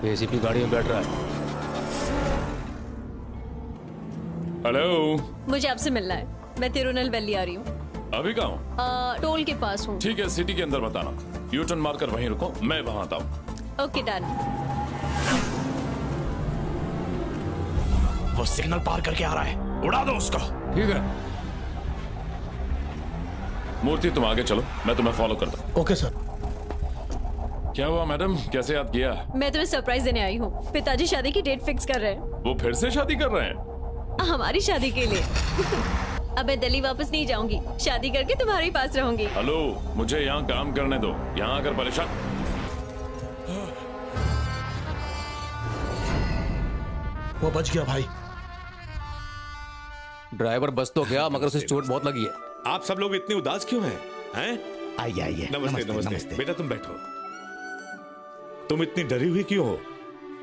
ACP गाड़ी में बैठ रहा है। हेलो, मुझे आपसे मिलना है। मैं तिरुनेल वैली आ रही हूँ। अभी कहाँ हूँ? टोल के पास हूँ। ठीक है, सिटी के अंदर बताना। यू टर्न मारकर वहीं रुको, मैं वहां आता हूँ। Okay done. वो सिग्नल पार करके आ रहा है, उड़ा दो उसको। ठीक है। मूर्ति तुम आगे चलो, मैं तुम्हें फॉलो करता हूँ। Okay sir. क्या हुआ मैडम, कैसे याद किया? मैं तुम्हें सरप्राइज देने आई हूँ। पिताजी शादी की डेट फिक्स कर रहे हैं। वो फिर से शादी कर रहे हैं? हमारी शादी के लिए। अब मैं दिल्ली वापस नहीं जाऊंगी। शादी करके तुम्हारे ही पास रहूंगी। हेलो, मुझे यहाँ काम करने दो। यहाँ आकर परेशान। वो बच गया भाई। ड्राइवर बस तो गया, मगर उसे चोट बहुत लगी है। आप सब लोग इतने उदास क्यों हैं? आइए आइए। नमस्ते नमस्ते। बेटा तुम बैठो। तुम इतनी डरी हुई क्यों हो?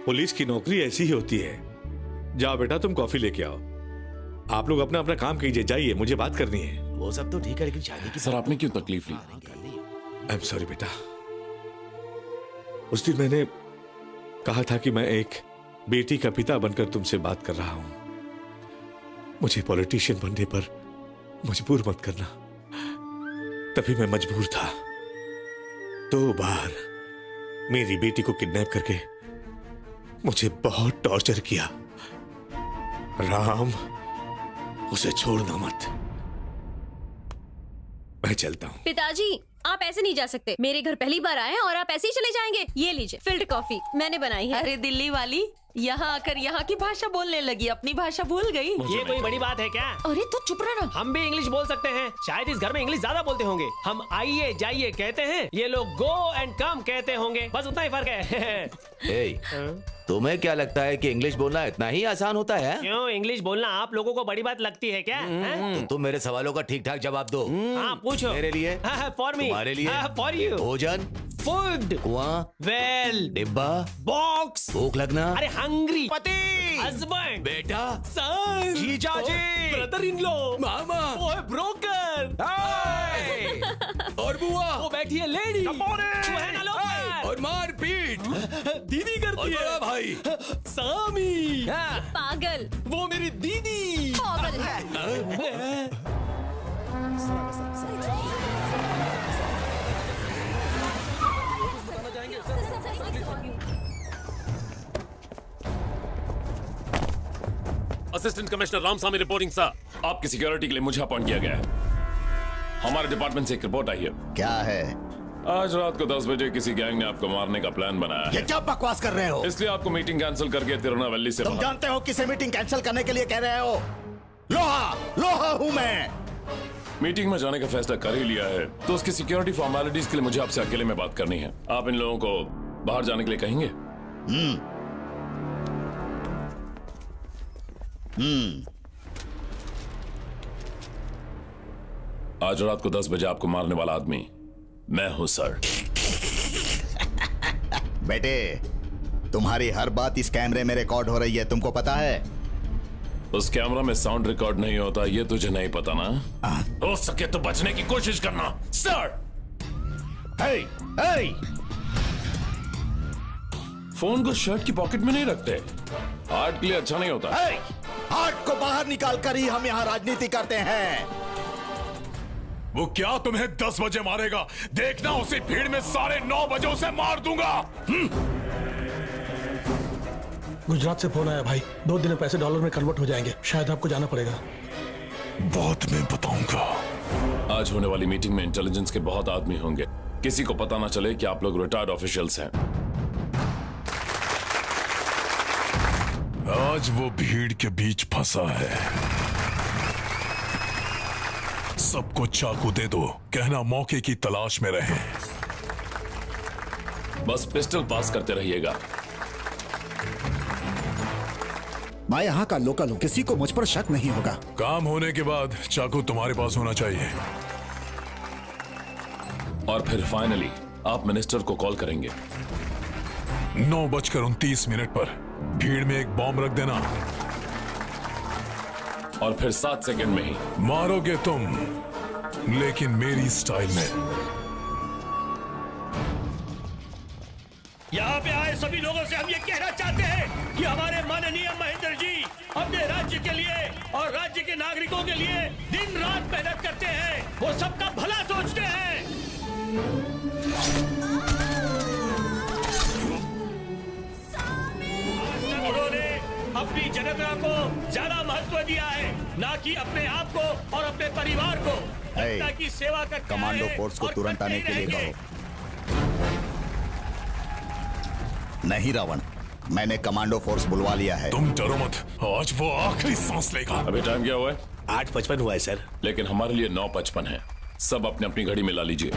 पुलिस की नौकरी ऐसी ही होती है। जाओ बेटा, तुम कॉफी लेके आओ। आप लोग अपना अपना काम कीजिए, जाइए, मुझे बात करनी है। वो सब तो ठीक है, लेकिन शादी की सर, आपने क्यों तकलीफ ली? आई एम सॉरी बेटा। उस दिन मैंने कहा था कि मैं एक बेटी का पिता बनकर तुमसे बात कर रहा हूं। मुझे पॉलिटिशियन बनने पर मजबूर मत करना। तभी मैं मजबूर था। 2 बार मेरी बेटी को किडनैप करके मुझे बहुत टॉर्चर किया। राम, उसे छोड़ना मत। मैं चलता हूँ। पिताजी, आप ऐसे नहीं जा सकते। मेरे घर पहली बार आए हैं और आप ऐसे ही चले जाएंगे। ये लीजिए फिल्टर कॉफी, मैंने बनाई है। अरे दिल्ली वाली, यहाँ आकर यहाँ की भाषा बोलने लगी, अपनी भाषा भूल गई। ये कोई बड़ी बात है क्या? अरे तू चुप रहना। हम भी इंग्लिश बोल सकते हैं। शायद इस घर में इंग्लिश ज्यादा बोलते होंगे। हम आइए जाइए कहते हैं, ये लोग गो एंड कम कहते होंगे। बस उतना ही फर्क है। तुम्हें क्या लगता है कि इंग्लिश बोलना इतना ही आसान होता है? क्यों, इंग्लिश बोलना आप लोगों को बड़ी बात लगती है क्या? तो तुम मेरे सवालों का ठीक ठाक जवाब दो। हाँ पूछो। मेरे लिए? For me. तुम्हारे लिए? For you. भोजन? फूड। कुआं? वेल। डिब्बा? बॉक्स। भूख लगना? अरे हंग्री। पति? हस्बैंड। बेटा? सन। जीजाजी? Brother in law. मामा? ओए ब्रोकर। और बुआ? वो बैठी है लेडी। चूहे ना लो। और मार पीट? दीदी करती है। बड़ा भाई? सामी। पागल। वो मेरी दीदी। पागल है। Assistant commissioner Ramaswamy reporting sir. आपकी सिक्योरिटी के लिए मुझे अपॉइंट किया गया है। हमारे डिपार्टमेंट से एक रिपोर्ट आई है। क्या है? आज रात को 10 बजे किसी गैंग ने आपको मारने का प्लान बनाया ये है। क्या बकवास कर रहे हो? इसलिए आपको मीटिंग कैंसिल करके तिरुनेलवेली से तुम बाहर। जानते हो किसे मीटिंग कैंसिल करने के लिए कह रहे हो? लोहा लोहा हूँ मैं। मीटिंग में जाने का फैसला कर ही लिया है, तो उसकी सिक्योरिटी फॉर्मेलिटीज के लिए मुझे आपसे अकेले में बात करनी है। आप इन लोगों को बाहर जाने के लिए कहेंगे? आज रात को 10 बजे आपको मारने वाला आदमी मैं हूं सर। बेटे, तुम्हारी हर बात इस कैमरे में रिकॉर्ड हो रही है, तुमको पता है? उस कैमरा में साउंड रिकॉर्ड नहीं होता, ये तुझे नहीं पता ना? हो सके तो बचने की कोशिश करना सर। हे, हे! फोन को शर्ट की पॉकेट में नहीं रखते, हार्ट के लिए अच्छा नहीं होता। हे! हार्ट को बाहर निकाल कर ही हम यहाँ राजनीति करते हैं। वो क्या तुम्हें 10 बजे मारेगा? देखना, उसी भीड़ में 9:30 बजे उसे मार दूंगा। गुजरात से फोन आया भाई, 2 दिन में पैसे डॉलर में कन्वर्ट हो जाएंगे। शायद आपको जाना पड़ेगा। बहुत मैं बताऊंगा। आज होने वाली मीटिंग में इंटेलिजेंस के बहुत आदमी होंगे। किसी को पता ना चले कि आप लोग रिटायर्ड ऑफिशियल्स हैं। आज वो भीड़ के बीच फंसा है। सबको चाकू दे दो, कहना मौके की तलाश में रहे। बस पिस्टल पास करते रहिएगा। मैं यहाँ का लोकल हूँ, किसी को मुझ पर शक नहीं होगा। काम होने के बाद चाकू तुम्हारे पास होना चाहिए। और फिर फाइनली आप मिनिस्टर को कॉल करेंगे। 9:29 पर भीड़ में एक बॉम्ब रख देना। और फिर 7 सेकंड में ही मारोगे तुम, लेकिन मेरी स्टाइल में। यहाँ पे आए सभी लोगों से हम ये कहना चाहते हैं कि हमारे माननीय महेंद्र जी अपने राज्य के लिए और राज्य के नागरिकों के लिए दिन रात मेहनत करते हैं, वो सबका भला सोचते हैं। उन्होंने अपनी जनता को ज्यादा महत्व दिया है, ना कि अपने आप को और अपने परिवार को। जनता की सेवा करते कमांडो हैं फोर्स को और तुरंत करते आने के लिए रहेंगे। कहो। नहीं रावण, मैंने कमांडो फोर्स बुलवा लिया है। तुम डरो मत, आज वो आखिरी सांस लेगा। अभी टाइम क्या हुआ है? 8:55 हुआ है सर। लेकिन हमारे लिए 9:55 है। सब अपने अपनी घड़ी मिला लीजिए।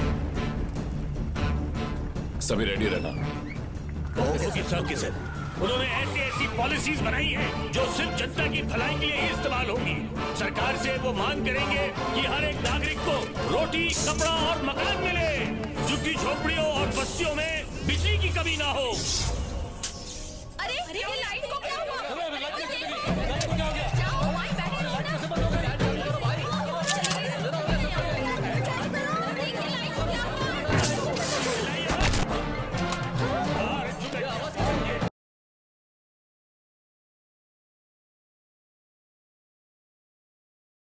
सभी रेडी रहना। Okay sir. उन्होंने ऐसी ऐसी पॉलिसीज बनाई है जो सिर्फ जनता की भलाई के लिए ही इस्तेमाल होंगी। सरकार से वो मांग करेंगे कि हर एक नागरिक को रोटी, कपड़ा और मकान मिले, झुग्गी झोपड़ियों और बस्तियों में बिजली की कमी ना हो। अरे